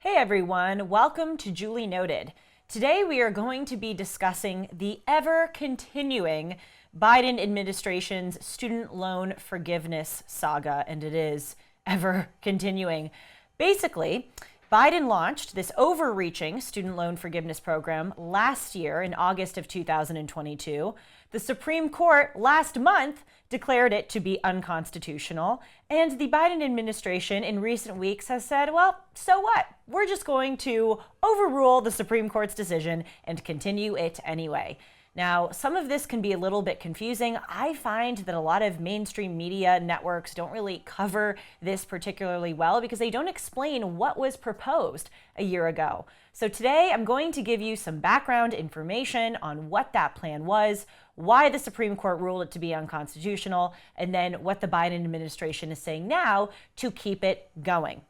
Hey everyone, welcome to Julie Noted. Today we are going to be discussing the ever-continuing Biden administration's student loan forgiveness saga, and it is ever continuing. Basically, Biden launched this overreaching student loan forgiveness program last year in August of 2022. The Supreme Court last month declared it to be unconstitutional, and the Biden administration in recent weeks has said, well, so what? We're just going to overrule the Supreme Court's decision and continue it anyway. Now, some of this can be a little bit confusing. I find that a lot of mainstream media networks don't really cover this particularly well because they don't explain what was proposed a year ago. So today I'm going to give you some background information on what that plan was, why the Supreme Court ruled it to be unconstitutional, and then what the Biden administration is saying now to keep it going.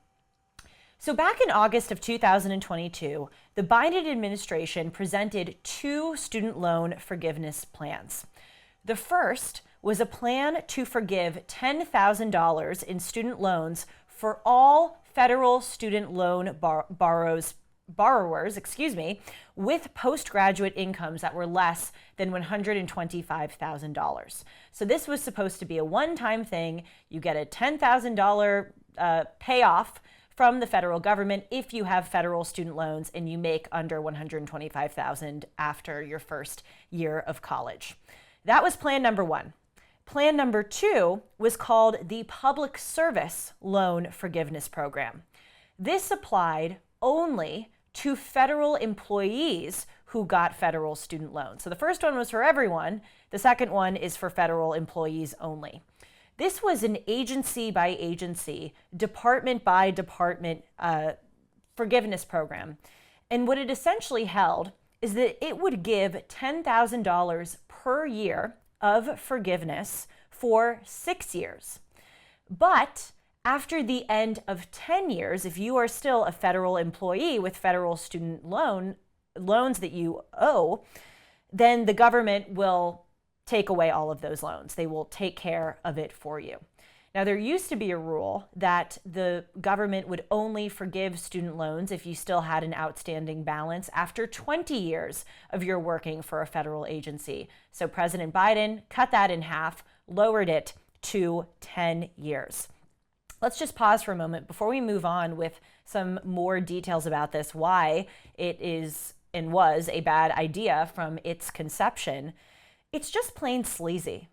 So back in August of 2022, the Biden administration presented two student loan forgiveness plans. The first was a plan to forgive $10,000 in student loans for all federal student loan borrowers, with postgraduate incomes that were less than $125,000. So this was supposed to be a one-time thing. You get a $10,000 payoff from the federal government if you have federal student loans and you make under $125,000 after your first year of college. That was plan number one. Plan number two was called the Public Service Loan Forgiveness Program. This applied only to federal employees who got federal student loans. So the first one was for everyone. The second one is for federal employees only. This was an agency by agency, department by department forgiveness program. And what it essentially held is that it would give $10,000 per year of forgiveness for 6 years. But after the end of 10 years, if you are still a federal employee with federal student loans that you owe, then the government will take away all of those loans. They will take care of it for you. Now, there used to be a rule that the government would only forgive student loans if you still had an outstanding balance after 20 years of your working for a federal agency. So President Biden cut that in half, lowered it to 10 years. Let's just pause for a moment before we move on with some more details about this, why it is and was a bad idea from its conception. It's just plain sleazy,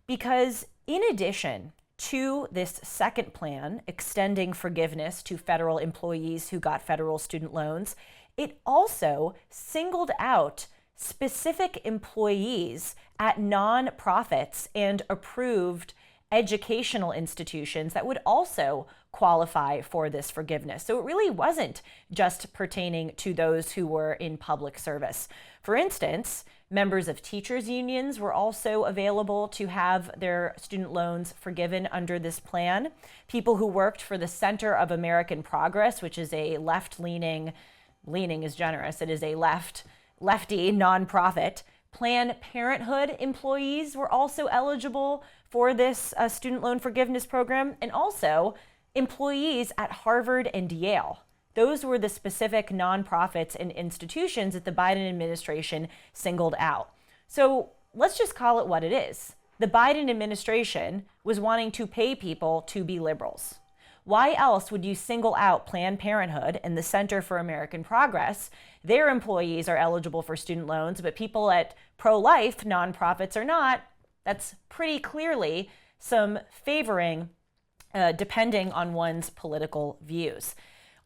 because in addition to this second plan extending forgiveness to federal employees who got federal student loans, it also singled out specific employees at nonprofits and approved educational institutions that would also qualify for this forgiveness. So it really wasn't just pertaining to those who were in public service. For instance, members of teachers' unions were also available to have their student loans forgiven under this plan. People who worked for the Center of American Progress, which is a leaning is generous, it is a lefty nonprofit. Planned Parenthood employees were also eligible for this student loan forgiveness program, and also employees at Harvard and Yale. Those were the specific nonprofits and institutions that the Biden administration singled out. So let's just call it what it is. The Biden administration was wanting to pay people to be liberals. Why else would you single out Planned Parenthood and the Center for American Progress? Their employees are eligible for student loans, but people at pro-life nonprofits are not. That's pretty clearly some favoring depending on one's political views.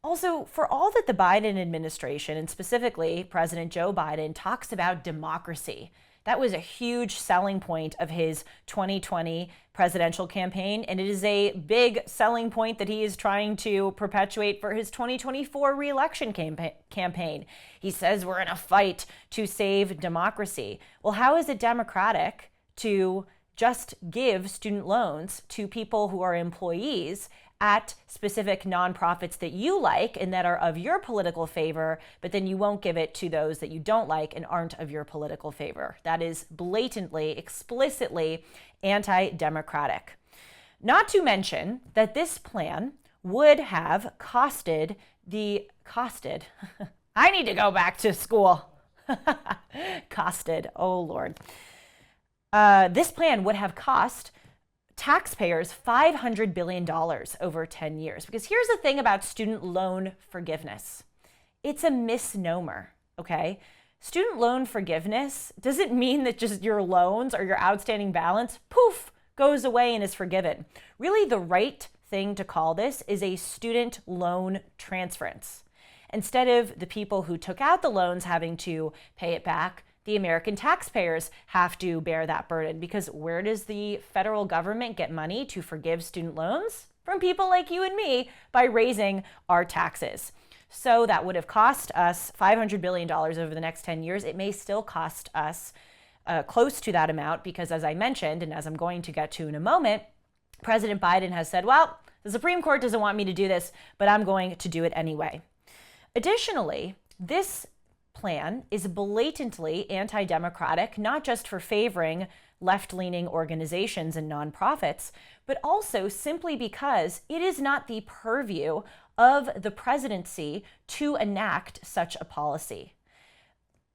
Also, for all that the Biden administration, and specifically President Joe Biden, talks about democracy, that was a huge selling point of his 2020 presidential campaign, and it is a big selling point that he is trying to perpetuate for his 2024 re-election campaign. He says we're in a fight to save democracy. Well, how is it democratic to just give student loans to people who are employees at specific nonprofits that you like and that are of your political favor, but then you won't give it to those that you don't like and aren't of your political favor? That is blatantly, explicitly anti-democratic. Not to mention that this plan would have costed I need to go back to school. Costed, oh Lord. This plan would have cost taxpayers $500 billion over 10 years. Because here's the thing about student loan forgiveness. It's a misnomer, okay? Student loan forgiveness doesn't mean that just your loans or your outstanding balance, poof, goes away and is forgiven. Really, the right thing to call this is a student loan transference. Instead of the people who took out the loans having to pay it back, the American taxpayers have to bear that burden, because where does the federal government get money to forgive student loans? From people like you and me, by raising our taxes. So that would have cost us $500 billion over the next 10 years. It may still cost us close to that amount because, as I mentioned, and as I'm going to get to in a moment, President Biden has said, well, the Supreme Court doesn't want me to do this, but I'm going to do it anyway. Additionally, this plan is blatantly anti-democratic, not just for favoring left-leaning organizations and nonprofits, but also simply because it is not the purview of the presidency to enact such a policy.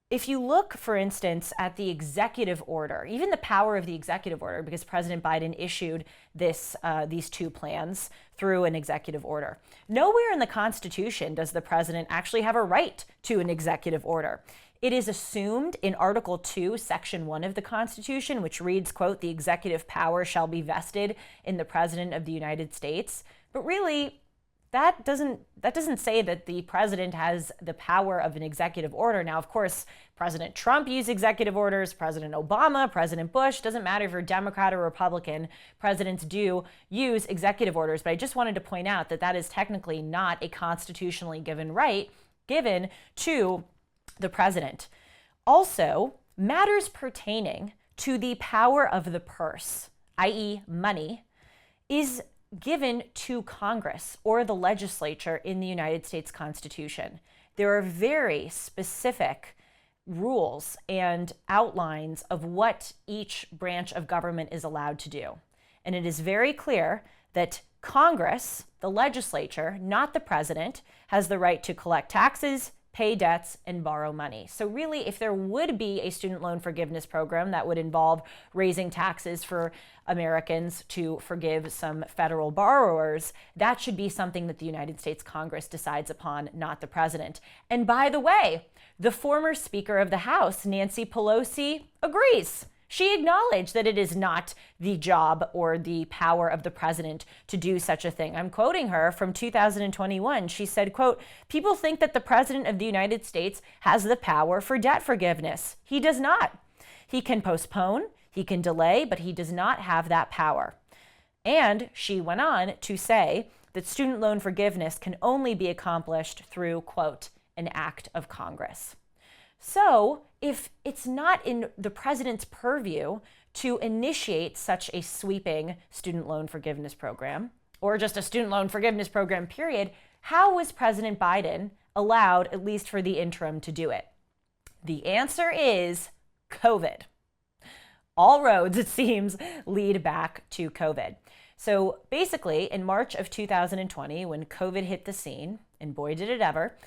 If you look, for instance, at the executive order, even the power of the executive order, because President Biden issued these two plans through an executive order. Nowhere in the Constitution does the president actually have a right to an executive order. It is assumed in Article 2, Section 1 of the Constitution, which reads, quote, "The executive power shall be vested in the President of the United States." But really, that doesn't say that the president has the power of an executive order. Now, of course, President Trump used executive orders, President Obama, President Bush, doesn't matter if you're Democrat or Republican, presidents do use executive orders. But I just wanted to point out that that is technically not a constitutionally given right given to the president. Also, matters pertaining to the power of the purse, i.e. money, is given to Congress or the legislature in the United States Constitution. There are very specific rules and outlines of what each branch of government is allowed to do. And it is very clear that Congress, the legislature, not the president, has the right to collect taxes, pay debts, and borrow money. So really, if there would be a student loan forgiveness program that would involve raising taxes for Americans to forgive some federal borrowers, that should be something that the United States Congress decides upon, not the president. And by the way, the former Speaker of the House, Nancy Pelosi, agrees. She acknowledged that it is not the job or the power of the president to do such a thing. I'm quoting her from 2021. She said, quote, "People think that the president of the United States has the power for debt forgiveness. He does not. He can postpone, he can delay, but he does not have that power." And she went on to say that student loan forgiveness can only be accomplished through, quote, "an act of Congress." So if it's not in the president's purview to initiate such a sweeping student loan forgiveness program, or just a student loan forgiveness program, period, how was President Biden allowed, at least for the interim, to do it? The answer is COVID. All roads, it seems, lead back to COVID. So basically, in March of 2020, when COVID hit the scene, and boy did it ever,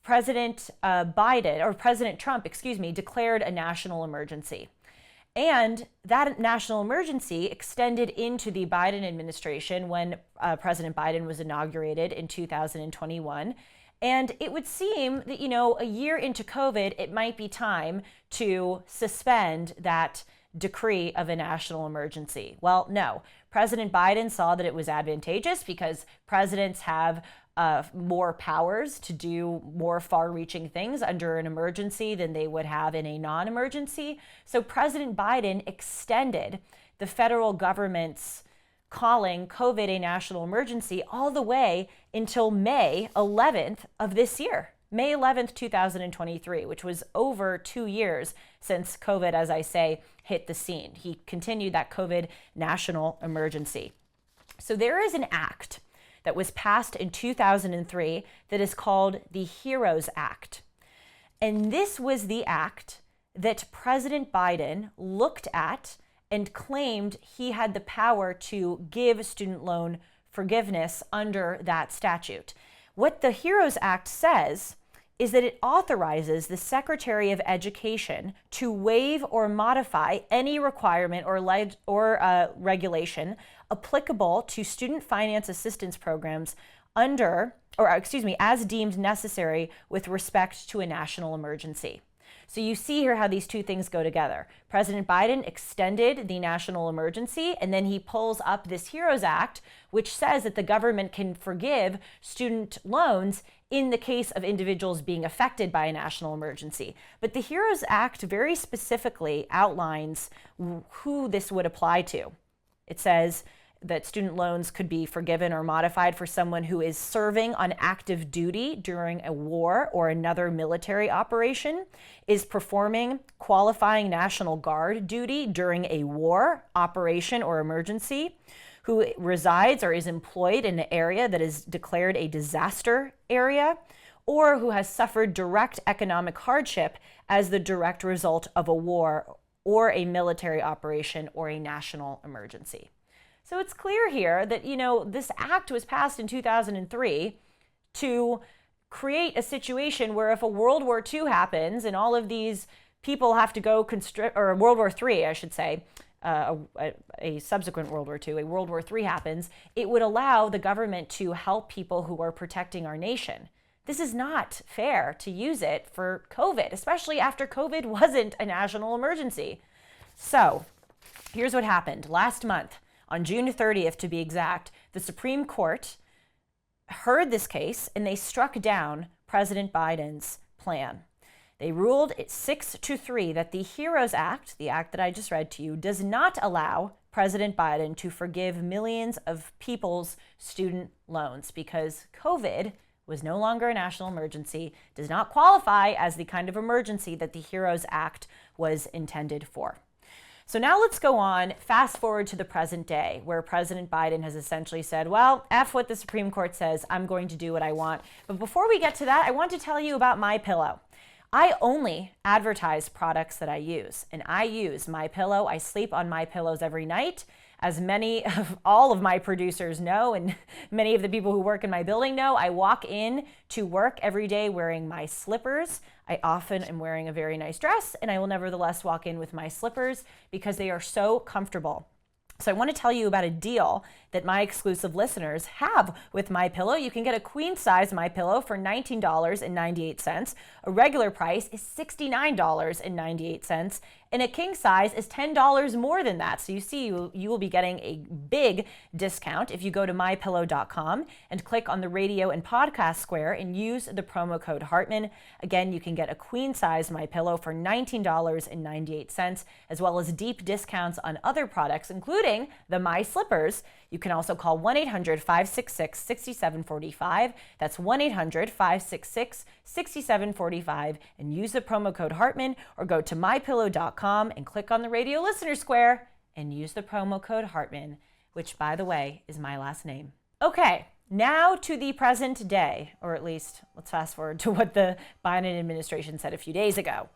President Trump, declared a national emergency. And that national emergency extended into the Biden administration when President Biden was inaugurated in 2021. And it would seem that, a year into COVID, it might be time to suspend that decree of a national emergency. Well, no. President Biden saw that it was advantageous because presidents have more powers to do more far-reaching things under an emergency than they would have in a non-emergency. So President Biden extended the federal government's calling COVID a national emergency all the way until May 11th of this year, May 11th, 2023, which was over 2 years since COVID, as I say, hit the scene. He continued that COVID national emergency. So there is an act that was passed in 2003 that is called the HEROES Act. And this was the act that President Biden looked at and claimed he had the power to give student loan forgiveness under that statute. What the HEROES Act says is that it authorizes the Secretary of Education to waive or modify any requirement or regulation applicable to student finance assistance programs as deemed necessary with respect to a national emergency. So you see here how these two things go together. President Biden extended the national emergency, and then he pulls up this HEROES Act, which says that the government can forgive student loans in the case of individuals being affected by a national emergency. But the HEROES Act very specifically outlines who this would apply to. It says that student loans could be forgiven or modified for someone who is serving on active duty during a war or another military operation, is performing qualifying National Guard duty during a war, operation, or emergency, who resides or is employed in an area that is declared a disaster area, or who has suffered direct economic hardship as the direct result of a war or a military operation or a national emergency. So it's clear here that, this act was passed in 2003 to create a situation where if a World War II happens and all of these people have to go or World War III, I should say, a subsequent World War II, a World War III happens, it would allow the government to help people who are protecting our nation. This is not fair to use it for COVID, especially after COVID wasn't a national emergency. So here's what happened. Last month, on June 30th to be exact, the Supreme Court heard this case and they struck down President Biden's plan. They ruled it 6-3 that the HEROES Act, the act that I just read to you, does not allow President Biden to forgive millions of people's student loans because COVID was no longer a national emergency, does not qualify as the kind of emergency that the HEROES Act was intended for. So now let's go on, fast forward to the present day, where President Biden has essentially said, well, F what the Supreme Court says, I'm going to do what I want. But before we get to that, I want to tell you about MyPillow. I only advertise products that I use, and I use MyPillow. I sleep on MyPillows every night. As all of my producers know, and many of the people who work in my building know, I walk in to work every day wearing my slippers. I often am wearing a very nice dress, and I will nevertheless walk in with my slippers because they are so comfortable. So I want to tell you about a deal that my exclusive listeners have with MyPillow. You can get a queen size MyPillow for $19.98. A regular price is $69.98. And a king size is $10 more than that. So you see, you will be getting a big discount if you go to mypillow.com and click on the radio and podcast square and use the promo code Hartman. Again, you can get a queen size MyPillow for $19.98, as well as deep discounts on other products, including the My Slippers. You can also call 1-800-566-6745. That's 1-800-566-6745 and use the promo code Hartman, or go to mypillow.com and click on the radio listener square and use the promo code Hartman, which, by the way, is my last name. Okay, now to the present day, or at least let's fast forward to what the Biden administration said a few days ago.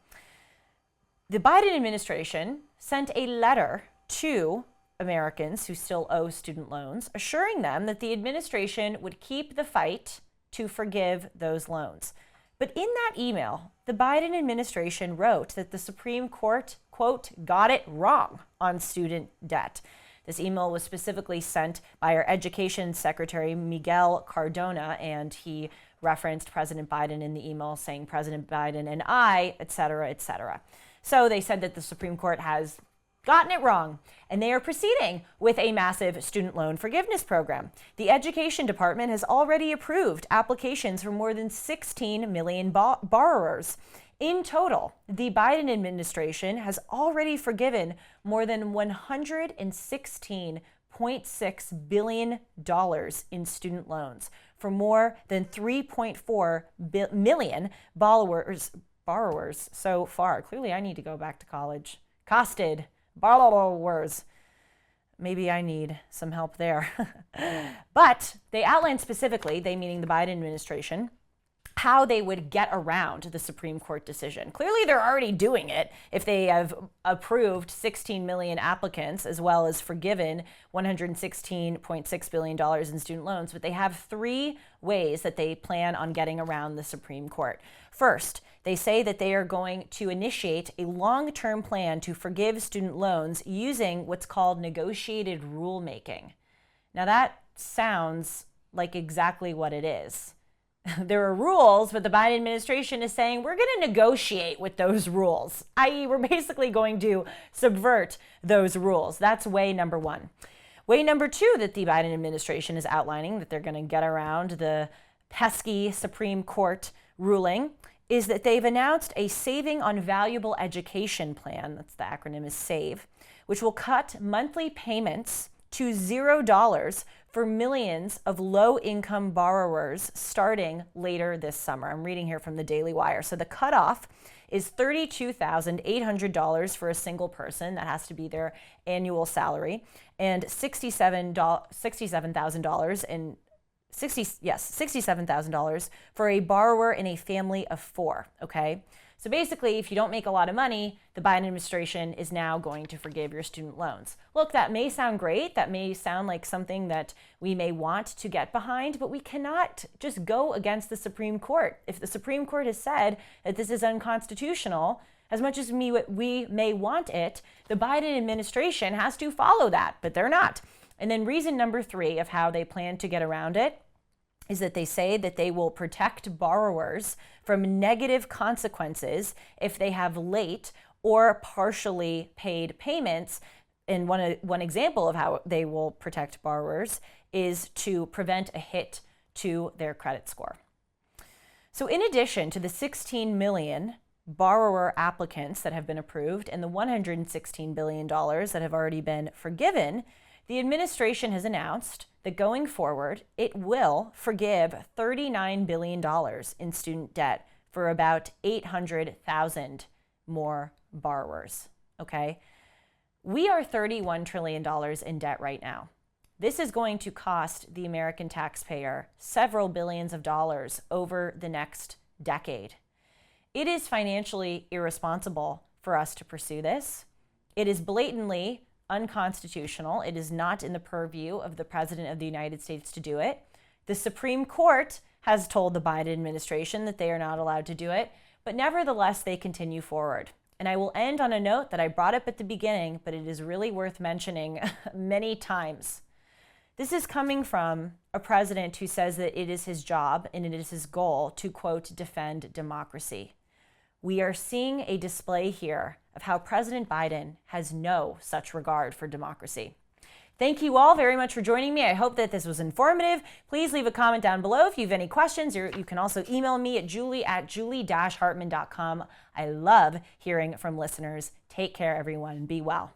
The Biden administration sent a letter to Americans who still owe student loans, assuring them that the administration would keep the fight to forgive those loans. But in that email, the Biden administration wrote that the Supreme Court, quote, got it wrong on student debt. This email was specifically sent by our Education Secretary, Miguel Cardona, and he referenced President Biden in the email, saying President Biden and I, et cetera, et cetera. So they said that the Supreme Court has gotten it wrong, and they are proceeding with a massive student loan forgiveness program. The Education Department has already approved applications for more than 16 million borrowers. In total, the Biden administration has already forgiven more than $116.6 billion in student loans for more than 3.4 million borrowers so far. Clearly, I need to go back to college. Costed borrowers. Maybe I need some help there. But they outlined specifically, they meaning the Biden administration, how they would get around the Supreme Court decision. Clearly, they're already doing it if they have approved 16 million applicants as well as forgiven $116.6 billion in student loans. But they have three ways that they plan on getting around the Supreme Court. First, they say that they are going to initiate a long-term plan to forgive student loans using what's called negotiated rulemaking. Now, that sounds like exactly what it is. There are rules, but the Biden administration is saying we're going to negotiate with those rules, i.e., we're basically going to subvert those rules. That's way number one. Way number two that the Biden administration is outlining that they're going to get around the pesky Supreme Court ruling is that they've announced a Saving on Valuable Education plan, that's the acronym is SAVE, which will cut monthly payments to $0 for millions of low-income borrowers starting later this summer. I'm reading here from the Daily Wire. So the cutoff is $32,800 for a single person. That has to be their annual salary, and $67,000 for a borrower in a family of four, okay? So basically, if you don't make a lot of money, the Biden administration is now going to forgive your student loans. Look, that may sound great. That may sound like something that we may want to get behind, but we cannot just go against the Supreme Court. If the Supreme Court has said that this is unconstitutional, as much as we may want it, the Biden administration has to follow that, but they're not. And then reason number three of how they plan to get around it is that they say that they will protect borrowers from negative consequences if they have late or partially paid payments. And one example of how they will protect borrowers is to prevent a hit to their credit score. So in addition to the 16 million borrower applicants that have been approved and the $116 billion that have already been forgiven, the administration has announced that going forward, it will forgive $39 billion in student debt for about 800,000 more borrowers, okay? We are $31 trillion in debt right now. This is going to cost the American taxpayer several billions of dollars over the next decade. It is financially irresponsible for us to pursue this. It is blatantly unconstitutional. It is not in the purview of the President of the United States to do it. The Supreme Court has told the Biden administration that they are not allowed to do it, but nevertheless, they continue forward. And I will end on a note that I brought up at the beginning, but it is really worth mentioning many times. This is coming from a president who says that it is his job and it is his goal to, quote, defend democracy. We are seeing a display here of how President Biden has no such regard for democracy. Thank you all very much for joining me. I hope that this was informative. Please leave a comment down below if you have any questions, or you can also email me at julie@julie-hartman.com. I love hearing from listeners. Take care, everyone. Be well.